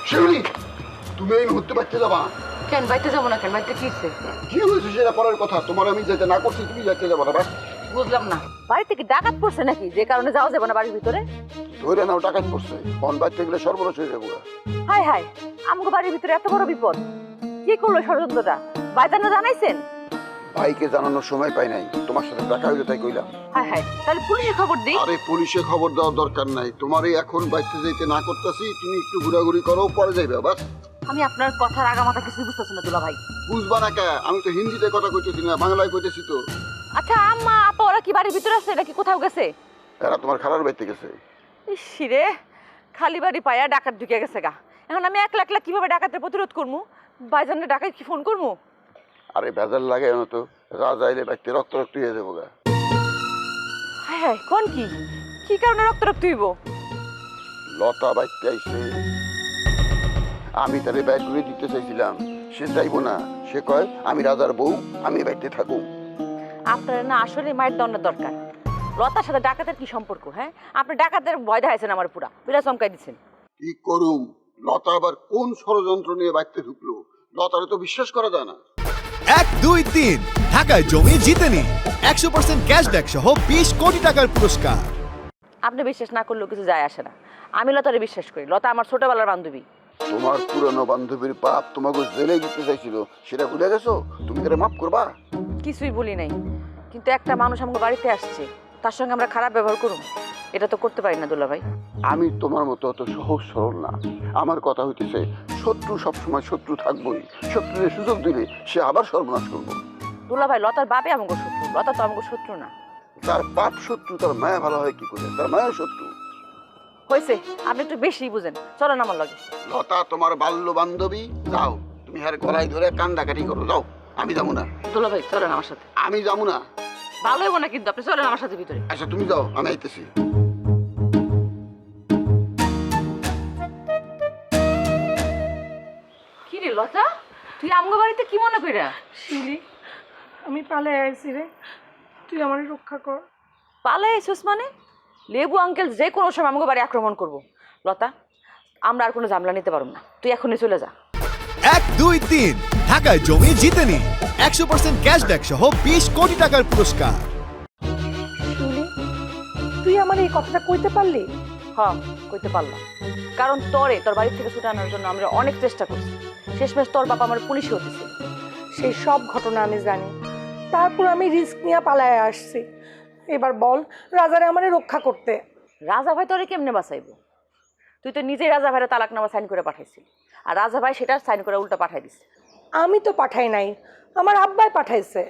শিউলি, তুমি এই মুহূর্তে বাড়তে যাবা? কেন বাইতে যাবো না? কেন বাইতে কি হচ্ছে? কি হয়েছে সেটা পরের কথা। তোমার আমি যেতে না করছি, তুমি যাইতে যাবো না। বাস বুঝলাম না। বাড়ি থেকে ডাকাত পড়ছে নাকি, যে কারণে যাওয়া যাবে না বাড়ির ভিতরে? ধরে নাও টাকা পড়ছে, ফোন বাড়তে গেলে সর্বনাশ হয়ে যাবো। হাই হাই, আমাকে বাড়ির ভিতরে এত বড় বিপদ! কি করলো ষড়যন্ত্রটা? বাইজানা জানাইছেন? ভাইকে জানানোর সময় পাই নাই, তোমার সাথে দেখা হইলে তাই কইলাম। হাই হাই, তাহলে পুলিশে খবর দিই। আরে পুলিশে খবর দেওয়ার দরকার নাই, তোমারই এখন বাইতে যেতে না করতেছি, তুমি একটু ঘোরাঘুরি করো, পরে যাইবে। বাস আমি আপনার কথার আগামাথা কিছু বুঝতেছি না দুলা ভাই। বুঝবা না কে? আমি তো হিন্দিতে কথা কইতেছি না, বাংলায় কইতেছি তো। আচ্ছা আম্মা আপা ওরা কি বাড়ির ভিতরে আছে নাকি কোথাও গেছে? এরা তোমার খালার বাইতে গেছে। ইসিরে, খালি বাড়ি পায়া ডাকাত ঢুকে গেছে গা। এখন আমি একলা একলা কিভাবে ডাকাতের প্রতিরোধ করবো? বাইজানে ডাকাত কি ফোন করবো? আরে বেজার লাগে না তো, রাজা এলে বাইতে রক্ত রক্ত হয়ে যাবো গা। হাই হাই, কোন কি কি কারণে রক্ত রক্ত হইব? লতা বাইতে আইছে, আমি তারে ব্যাগ ঘুরে দিতে চাইছিলাম, সে চাইবো না। সে কয় আমি রাজার বউ, আমি বাইতে থাকুম। আপনার না আসলে মায়ের দণ্ডের দরকার। লতার সাথে ডাকাতের কি সম্পর্ক? হ্যাঁ, আপনি ডাকাতের ভয় দেখাইছেন আমার, পুরা পুরা চমকাই দিচ্ছেন। কি করুম? লতা আবার কোন ষড়যন্ত্র নিয়ে বাইতে ঢুকলো? লতারে তো বিশ্বাস করা যায় না। 1, 2, 3 ঢাকায় জমি জিতে নিন 100% ক্যাশব্যাক সহ 20 কোটি টাকার পুরস্কার। আপনি বিশ্বাস না করলেও কিছু যায় আসে না। আমি লতারে বিশ্বাস করি। লতা আমার ছোটবেলার বান্ধবী। তোমার পুরনো বান্ধবীর পাপ তোমাকে জেলে দিতে চাইছিল, সেটা ভুলে গেছো? তুমি তারা মাফ করবা? কিছুই বলি নাই, কিন্তু একটা মানুষ আমাকে বাড়িতে আসছে, তার সঙ্গে আমরা খারাপ ব্যবহার করুন, এটা তো করতে পারি না দুলা ভাই। আমি তোমার মতো অত সহজ সরল না। আমার কথা হইতেছে, শত্রু সবসময় শত্রু থাকবোই। শত্রুদের সুযোগ দিলে সে আবার সর্বনাশ করবো। দুলা ভাই, লতার বাপে আমাকে শত্রু, লতা তো আমাকে শত্রু না। তার পাপ শত্রু, তার মায়া ভালো হয় কি করে? তার মায়ের শত্রু। হয়েছে, আপনি একটু বেশি বুঝেন, চলেন আমার লগে। লতা তোমার বাল্য বান্ধবী, যাও তুমি আর গলায় ধরে কান্দাকাটি করো, যাও। আমি যাবো না। দুলা ভাই চলেন আমার সাথে। আমি যাবো না। ভালো হইব না কিন্তু, আপনি চলেন আমার সাথে ভিতরে। আচ্ছা তুমি যাও, আমি আইতেছি। কি রে লতা, তুই আমগো বাড়িতে কি মনে কইরা? শিউলি, আমি পালে আইছি রে, তুই আমারে রক্ষা কর। পালাই আইছিস মানে? লেবু আঙ্কেল যে কোনো সময় আমগো বাড়ি আক্রমণ করব। লতা, আমরা আর কোনো ঝামেলা নিতে পারব না, তুই এখনই চলে যা। 1, 2, 3 ঢাকায় জমি জিতে নিন 100% ক্যাশব্যাক সহ 20 কোটি টাকার পুরস্কার। শিউলি, তুই আমার এই কথাটা কইতে পারলি? হ্যাঁ, কইতে পারলাম, কারণ তোরে তোর বাড়ি থেকে ছুটে আনার জন্য আমরা অনেক চেষ্টা করছি। শেষমেশ তোর বাবা আমার পুলিশে হতেছিল। সেই সব ঘটনা আমি জানি, তারপর আমি রিস্ক নিয়ে পালায় আসছি। এবার বল, রাজারে আমারে রক্ষা করতে। রাজা ভাই তোরে কেমনে বাঁচাইবো? তুই তো নিজেই রাজা ভাইয়ের তালাকনামা সাইন করে পাঠাইছিলি, আর রাজা ভাই সেটা সাইন করে উল্টা পাঠাই দিছে। আমি তো পাঠাই নাই, আমার আব্বাই পাঠাইছে।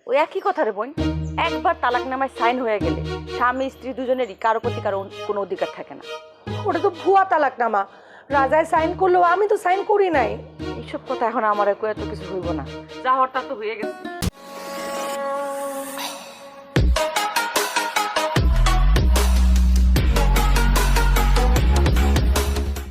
ওই একই কথা রে বোন, একবার তালাকনামায় সাইন হয়ে গেলে স্বামী স্ত্রী দুজনেরই কারো প্রতি কারো কোনো অধিকার থাকে না। ওটা তো ভুয়া তালাকনামা, রাজায় সাইন করলো, আমি তো সাইন করি নাই। এইসব কথা এখন আমার এত কিছু হইব না, যা হওয়ার তা তো হয়ে গেছে।